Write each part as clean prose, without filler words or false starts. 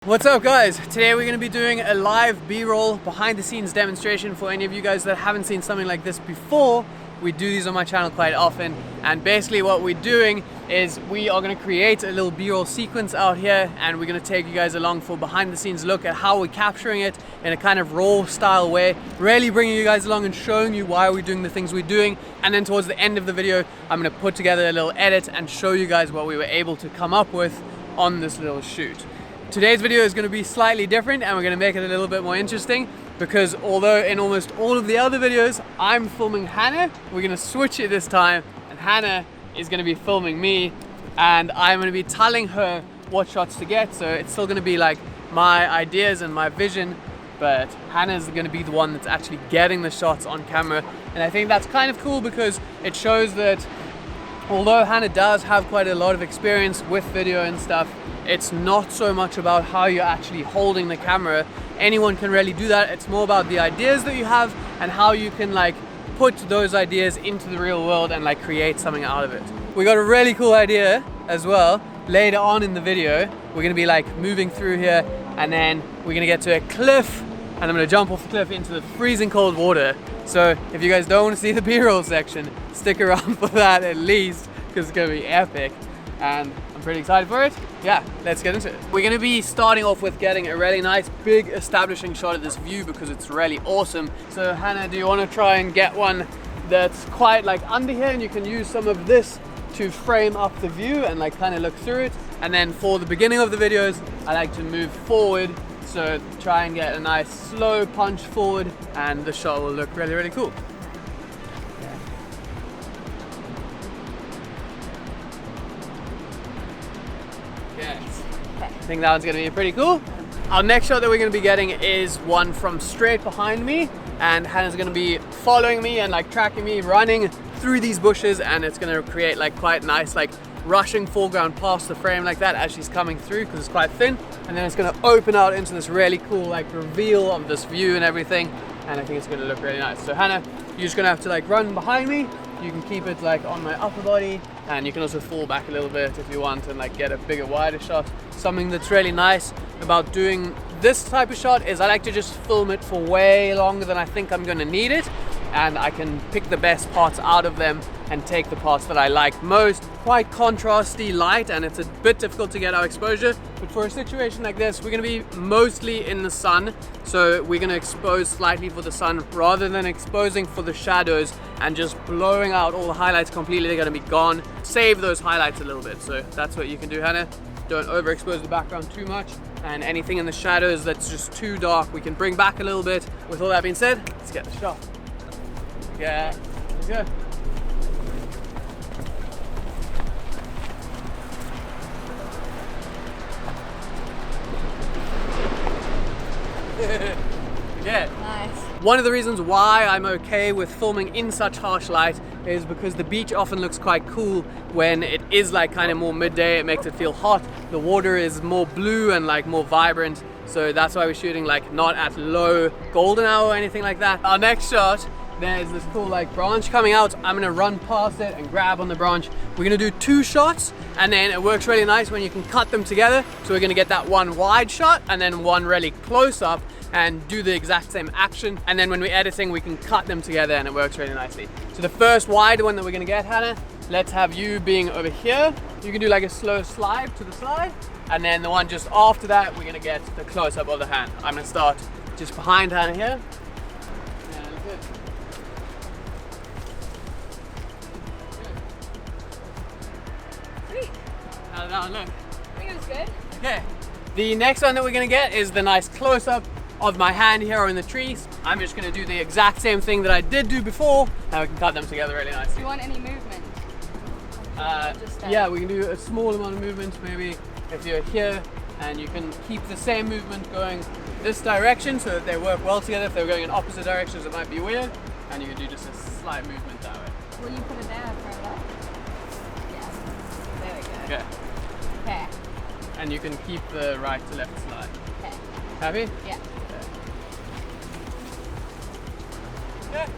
What's up guys? Today we're going to be doing a live B-roll behind the scenes demonstration. For any of you guys that haven't seen something like this before, we do these on my channel quite often, and basically what we're doing is we are going to create a little B-roll sequence out here, and we're going to take you guys along for behind the scenes look at how we're capturing it in a kind of raw style way, really bringing you guys along and showing you why we're doing the things we're doing. And then towards the end of the video I'm going to put together a little edit and show you guys what we were able to come up with on this little shoot. Today's video is going to be slightly different, and we're going to make it a little bit more interesting, because although in almost all of the other videos I'm filming Hannah, we're going to switch it this time, and Hannah is going to be filming me, and I'm going to be telling her what shots to get. So it's still going to be like my ideas and my vision, but Hannah's going to be the one that's actually getting the shots on camera. And I think that's kind of cool, because it shows that although Hannah does have quite a lot of experience with video and stuff, it's not so much about how you're actually holding the camera. Anyone can really do that. It's more about the ideas that you have and how you can like put those ideas into the real world and like create something out of it. We got a really cool idea as well later on in the video. We're gonna be like moving through here, and then we're gonna get to a cliff, and I'm gonna jump off the cliff into the freezing cold water. So if you guys don't want to see the B-roll section, stick around for that at least, because it's gonna be epic, and I'm pretty excited for it. Yeah, let's get into it. We're gonna be starting off with getting a really nice big establishing shot of this view, because it's really awesome. So Hannah, do you want to try and get one that's quite like under here, and you can use some of this to frame up the view and like kind of look through it? And then for the beginning of the videos, I like to move forward, so try and get a nice slow punch forward, and the shot will look really, really cool. I think that one's gonna be pretty cool. Our next shot that we're gonna be getting is one from straight behind me, and Hannah's gonna be following me and like tracking me, running through these bushes, and it's gonna create like quite nice like rushing foreground past the frame like that as she's coming through, because it's quite thin, and then it's gonna open out into this really cool like reveal of this view and everything, and I think it's gonna look really nice. So Hannah, you're just gonna have to like run behind me. You can keep it like on my upper body, and you can also fall back a little bit if you want and like get a bigger, wider shot. Something that's really nice about doing this type of shot is I like to just film it for way longer than I think I'm gonna need it, and I can pick the best parts out of them and take the parts that I like most. Quite contrasty light, and it's a bit difficult to get our exposure, but for a situation like this we're gonna be mostly in the sun, so we're gonna expose slightly for the sun rather than exposing for the shadows and just blowing out all the highlights completely. They're gonna be gone. Save those highlights a little bit, so that's what you can do, Hannah. Don't overexpose the background too much, and anything in the shadows that's just too dark we can bring back a little bit. With all that being said, let's get the shot. Yeah, let's go. Yeah. Nice. One of the reasons why I'm okay with filming in such harsh light is because the beach often looks quite cool when it is like kind of more midday. It makes it feel hot. The water is more blue and like more vibrant. So that's why we're shooting like not at low golden hour or anything like that. Our next shot, there's this cool like branch coming out. I'm gonna run past it and grab on the branch. We're gonna do two shots, and then it works really nice when you can cut them together. So we're gonna get that one wide shot and then one really close up and do the exact same action. And then when we're editing, we can cut them together, and it works really nicely. So the first wide one that we're gonna get, Hannah, let's have you being over here. You can do like a slow slide to the side. And then the one just after that, we're gonna get the close up of the hand. I'm gonna start just behind Hannah here. Yeah, that's it. Sweet. How did that one look? I think it was good. Okay. The next one that we're gonna get is the nice close up of my hand here in the trees. I'm just gonna do the exact same thing that I did do before, and we can cut them together really nicely. Do you want any movement? Yeah, we can do a small amount of movement, maybe if you're here, and you can keep the same movement going this direction so that they work well together. If they're going in opposite directions, it might be weird, and you can do just a slight movement that way. Will you put it there for that? Yes. There we go. Okay. Okay. And you can keep the right to left slide. Okay. Happy? Yeah. Yeah.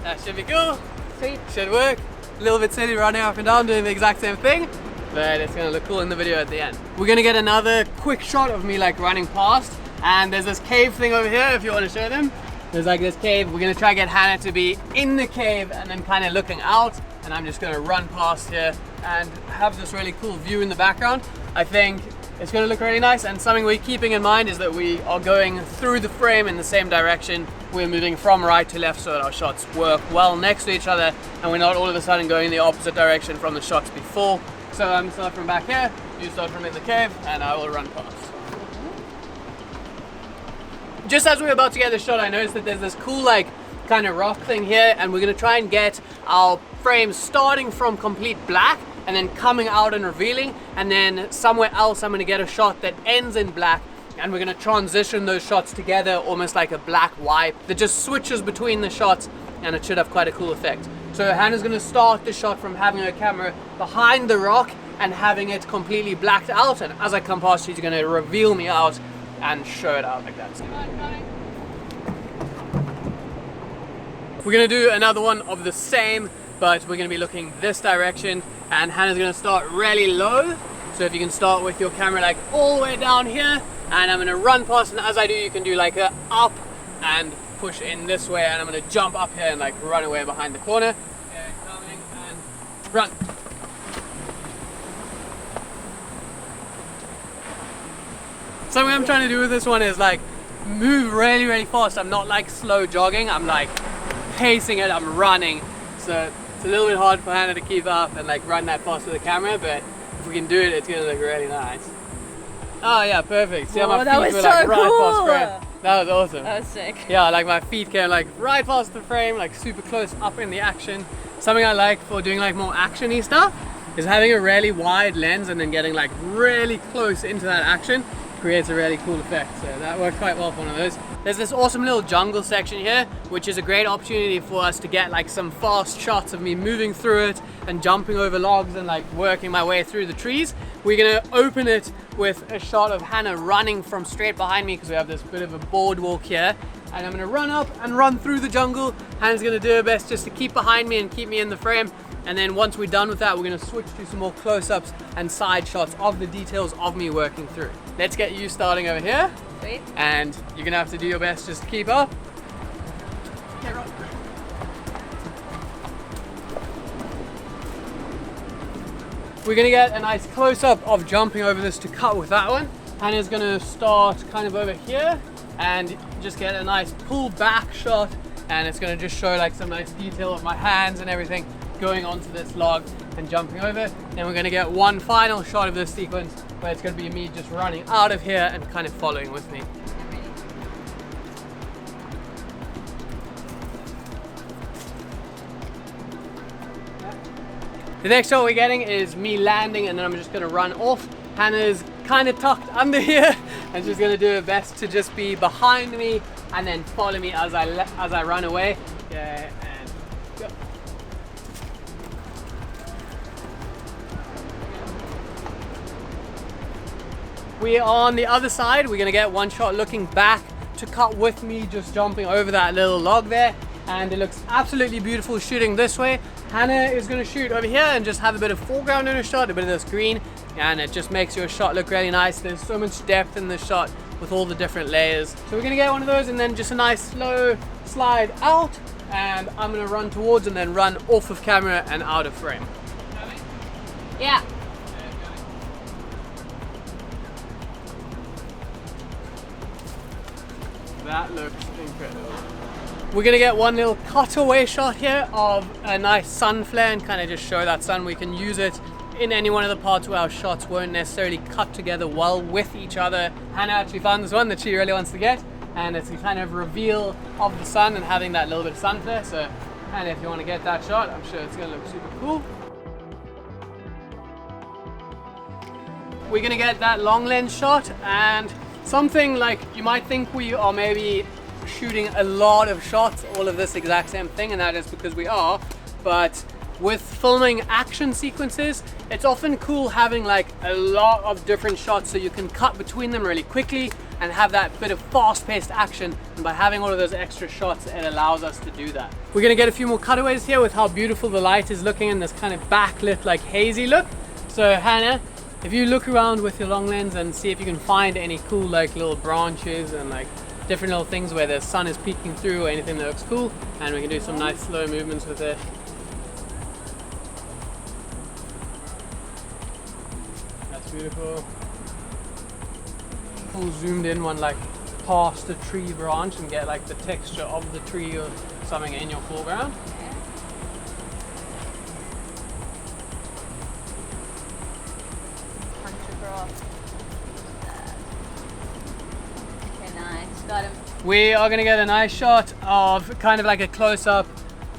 That should be cool. Sweet. Should work. A little bit silly running up and down doing the exact same thing, but it's gonna look cool in the video at the end. We're gonna get another quick shot of me like running past, and there's this cave thing over here if you want to show them. There's like this cave. We're gonna try and get Hannah to be in the cave and then kind of looking out, and I'm just gonna run past here and have this really cool view in the background. I think it's gonna look really nice, and something we're keeping in mind is that we are going through the frame in the same direction. We're moving from right to left so that our shots work well next to each other, and we're not all of a sudden going in the opposite direction from the shots before. So I'm gonna start from back here, you start from in the cave, and I will run past. Just as we're about to get the shot, I noticed that there's this cool like kind of rock thing here, and we're gonna try and get our frame starting from complete black and then coming out and revealing, and then somewhere else I'm gonna get a shot that ends in black, and we're gonna transition those shots together almost like a black wipe that just switches between the shots, and it should have quite a cool effect. So Hannah's gonna start the shot from having her camera behind the rock and having it completely blacked out, and as I come past she's gonna reveal me out and show it out like that. So we're gonna do another one of the same, but we're gonna be looking this direction, and Hannah's gonna start really low. So if you can start with your camera like all the way down here, and I'm gonna run past, and as I do you can do like a up and push in this way, and I'm gonna jump up here and like run away behind the corner. Okay, coming and run. Something I'm trying to do with this one is like move really, really fast. I'm not like slow jogging, I'm like pacing it, I'm running. So it's a little bit hard for Hannah to keep up and like run that fast with the camera, but if we can do it, it's gonna look really nice. Oh yeah, perfect. See how my feet were like right past frame? That was awesome. That was sick. Yeah, like my feet came like right past the frame, like super close up in the action. Something I like for doing like more action-y stuff is having a really wide lens and then getting like really close into that action. Creates a really cool effect, so that worked quite well for one of those. There's this awesome little jungle section here, which is a great opportunity for us to get like some fast shots of me moving through it and jumping over logs and like working my way through the trees. We're gonna open it with a shot of Hannah running from straight behind me because we have this bit of a boardwalk here, and I'm gonna run up and run through the jungle. Hannah's gonna do her best just to keep behind me and keep me in the frame. And then once we're done with that, we're gonna switch to some more close-ups and side shots of the details of me working through. Let's get you starting over here. Sweet. And you're gonna have to do your best just to keep up. Yeah, right. We're gonna get a nice close-up of jumping over this to cut with that one. Hannah's gonna start kind of over here and just get a nice pull back shot, and it's gonna just show like some nice detail of my hands and everything going onto this log and jumping over. Then we're gonna get one final shot of this sequence where it's gonna be me just running out of here and kind of following with me. The next shot we're getting is me landing, and then I'm just gonna run off. Hannah's kind of tucked under here and she's gonna do her best to just be behind me and then follow me as I run away. Okay, and go. We are on the other side. We're gonna get one shot looking back to cut with me just jumping over that little log there, and it looks absolutely beautiful shooting this way. Hannah is gonna shoot over here and just have a bit of foreground in her shot, a bit of this green, and it just makes your shot look really nice. There's so much depth in this shot with all the different layers. So we're gonna get one of those and then just a nice slow slide out, and I'm gonna run towards and then run off of camera and out of frame. Yeah. That looks incredible. We're gonna get one little cutaway shot here of a nice sun flare and kind of just show that sun. We can use it in any one of the parts where our shots won't necessarily cut together well with each other. Hannah actually found this one that she really wants to get, and it's a kind of reveal of the sun and having that little bit of sun flare. So Hannah, if you want to get that shot, I'm sure it's gonna look super cool. We're gonna get that long lens shot, and something like you might think we are maybe shooting a lot of shots, all of this exact same thing, and that is because we are, but with filming action sequences, it's often cool having like a lot of different shots so you can cut between them really quickly and have that bit of fast-paced action, and by having all of those extra shots, it allows us to do that. We're gonna get a few more cutaways here with how beautiful the light is looking in this kind of backlit, like hazy look. So Hannah, if you look around with your long lens and see if you can find any cool like little branches and like different little things where the sun is peeking through or anything that looks cool, and we can do some nice slow movements with it. That's beautiful. Full zoomed in one like past a tree branch and get like the texture of the tree or something in your foreground. Okay, nice. Got him. We are going to get a nice shot of kind of like a close-up,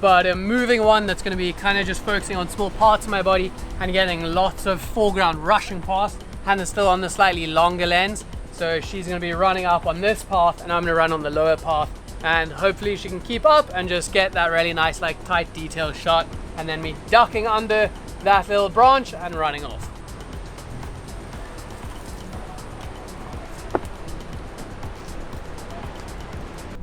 but a moving one that's going to be kind of just focusing on small parts of my body and getting lots of foreground rushing past. Hannah's still on the slightly longer lens, so she's going to be running up on this path and I'm going to run on the lower path, and hopefully she can keep up and just get that really nice like tight detail shot, and then me ducking under that little branch and running off.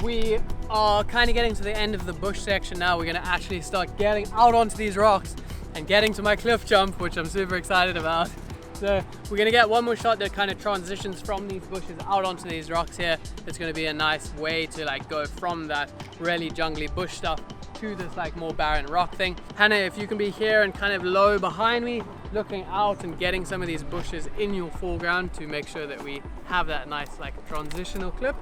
We are kind of getting to the end of the bush section now. We're going to actually start getting out onto these rocks and getting to my cliff jump, which I'm super excited about. So we're going to get one more shot that kind of transitions from these bushes out onto these rocks here. It's going to be a nice way to like go from that really jungly bush stuff to this like more barren rock thing. Hannah, if you can be here and kind of low behind me, looking out and getting some of these bushes in your foreground to make sure that we have that nice like transitional clip.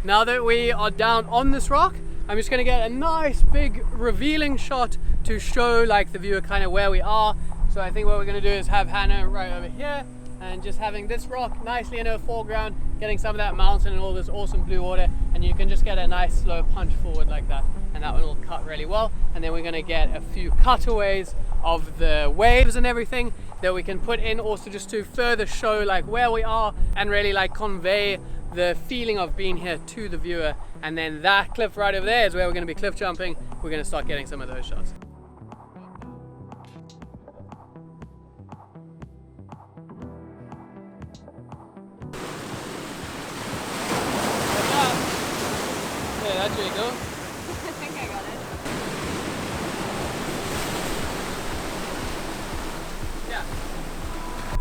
Now that we are down on this rock, I'm just going to get a nice big revealing shot to show like the viewer kind of where we are. So I think what we're going to do is have Hannah right over here and just having this rock nicely in her foreground, getting some of that mountain and all this awesome blue water, and you can just get a nice slow punch forward like that, and that one will cut really well. And then we're going to get a few cutaways of the waves and everything that we can put in also just to further show like where we are and really like convey the feeling of being here to the viewer. And then that cliff right over there is where we're going to be cliff jumping. We're going to start getting some of those shots. Yeah, that's really cool. I think I got it.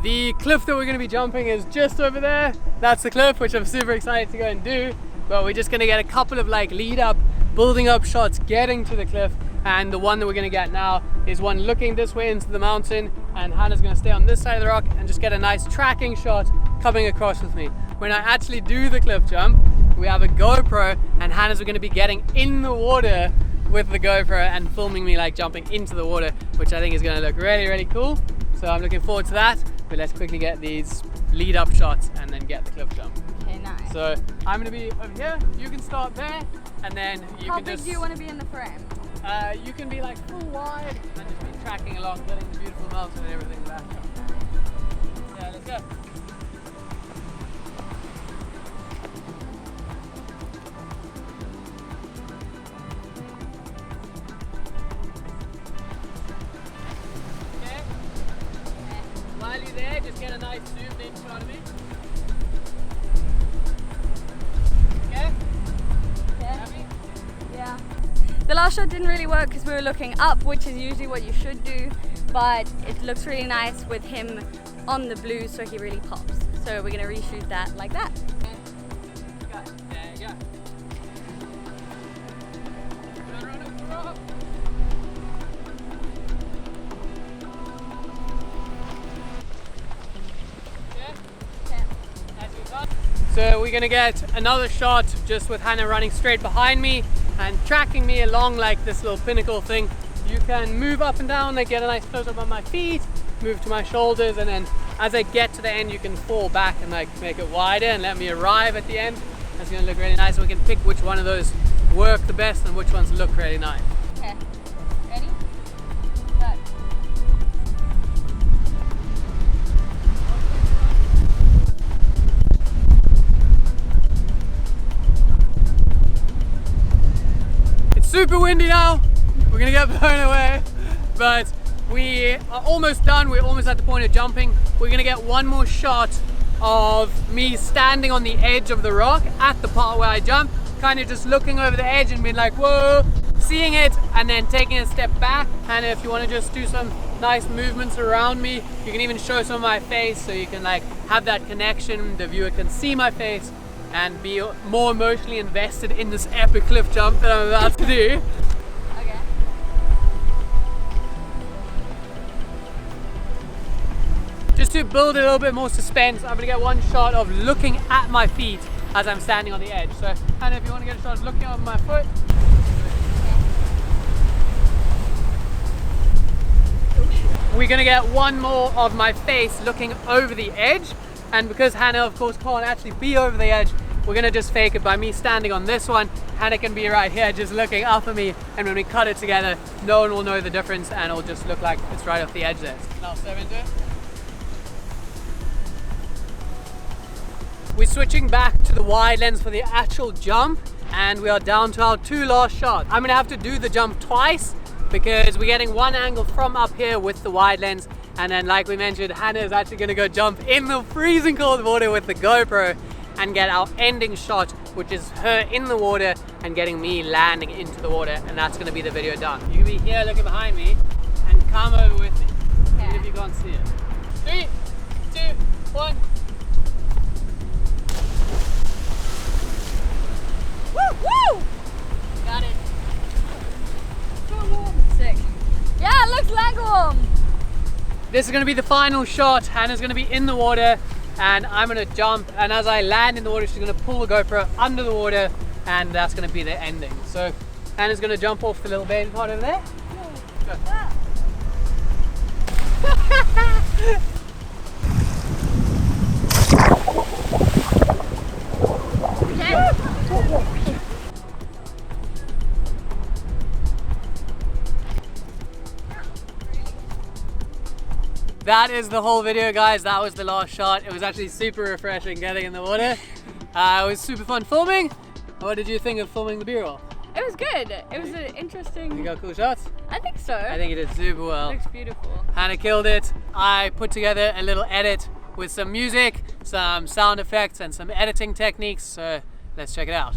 The cliff that we're going to be jumping is just over there. That's the cliff, which I'm super excited to go and do. But we're just going to get a couple of like lead up, building up shots, getting to the cliff. And the one that we're going to get now is one looking this way into the mountain. And Hannah's going to stay on this side of the rock and just get a nice tracking shot coming across with me. When I actually do the cliff jump, we have a GoPro and Hannah's going to be getting in the water with the GoPro and filming me like jumping into the water, which I think is going to look really, really cool. So I'm looking forward to that. But let's quickly get these lead up shots and then get the cliff jump. Okay, nice. So I'm going to be over here, you can start there, and then you How can big just... do you want to be in the frame? you can be like full wide and just be tracking along, getting the beautiful mountain and everything back. Yeah, let's go. Okay. While you're there, just get a nice zoomed in shot of me. Okay? Happy? Yeah. The last shot didn't really work because we were looking up, which is usually what you should do, but it looks really nice with him on the blue, so he really pops. So we're gonna reshoot that like that. There you go. Run up the rock. So we're gonna get another shot just with Hannah running straight behind me and tracking me along like this little pinnacle thing. You can move up and down, like get a nice close up on my feet, move to my shoulders, and then as I get to the end you can fall back and like make it wider and let me arrive at the end. That's gonna look really nice. We can pick which one of those work the best and which ones look really nice. Okay. Ready? Go. It's super windy now. We're gonna get blown away, but we are almost done. We're almost at the point of jumping. We're gonna get one more shot of me standing on the edge of the rock at the part where I jump, kind of just looking over the edge and being like, whoa, seeing it, and then taking a step back. And if you want to just do some nice movements around me, you can even show some of my face, so you can like have that connection. The viewer can see my face and be more emotionally invested in this epic cliff jump that I'm about to do. Okay. Just to build a little bit more suspense, I'm gonna get one shot of looking at my feet as I'm standing on the edge. So, Hannah, if you want to get a shot of looking over my foot. We're gonna get one more of my face looking over the edge, and because Hannah of course can't actually be over the edge, we're gonna just fake it by me standing on this one. Hannah can be right here just looking up at me, and when we cut it together, no one will know the difference and it'll just look like it's right off the edge there. And I'll step into it. We're switching back to the wide lens for the actual jump, and we are down to our 2 last shots. I'm gonna have to do the jump twice because we're getting one angle from up here with the wide lens, and then like we mentioned, Hannah is actually gonna go jump in the freezing cold water with the GoPro and get our ending shot, which is her in the water and getting me landing into the water, and that's gonna be the video done. You can be here looking behind me and come over with me, even if you can't see it. 3, 2, 1. Woo! Woo! Got it. So warm. Sick. Yeah, it looks leg warm. This is going to be the final shot. Hannah's going to be in the water and I'm going to jump, and as I land in the water, she's going to pull the GoPro under the water, and that's going to be the ending. So Hannah's going to jump off the little baby part over there. Go. That is the whole video, guys. That was the last shot. It was actually super refreshing getting in the water. It was super fun filming. What did you think of filming the B-roll? It was good. It was an interesting... You got cool shots? I think so. I think you did super well. It looks beautiful. Hannah killed it. I put together a little edit with some music, some sound effects, and some editing techniques. So let's check it out.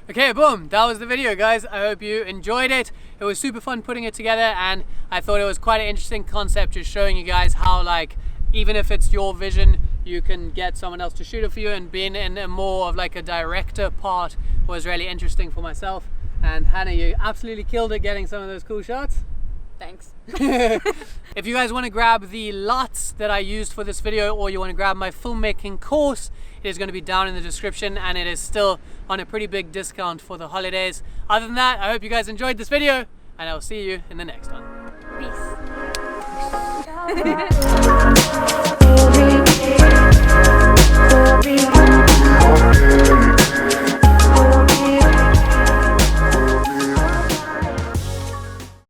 Okay, boom, that was the video, guys. I hope you enjoyed it. It was super fun putting it together, and I thought it was quite an interesting concept, just showing you guys how, like, even if it's your vision, you can get someone else to shoot it for you, and being in a more of like a director part was really interesting for myself. And Hannah, you absolutely killed it getting some of those cool shots. Thanks. If you guys want to grab the LUTs that I used for this video, or you want to grab my filmmaking course, it is going to be down in the description, and it is still on a pretty big discount for the holidays. Other than that, I hope you guys enjoyed this video, and I'll see you in the next one. Peace.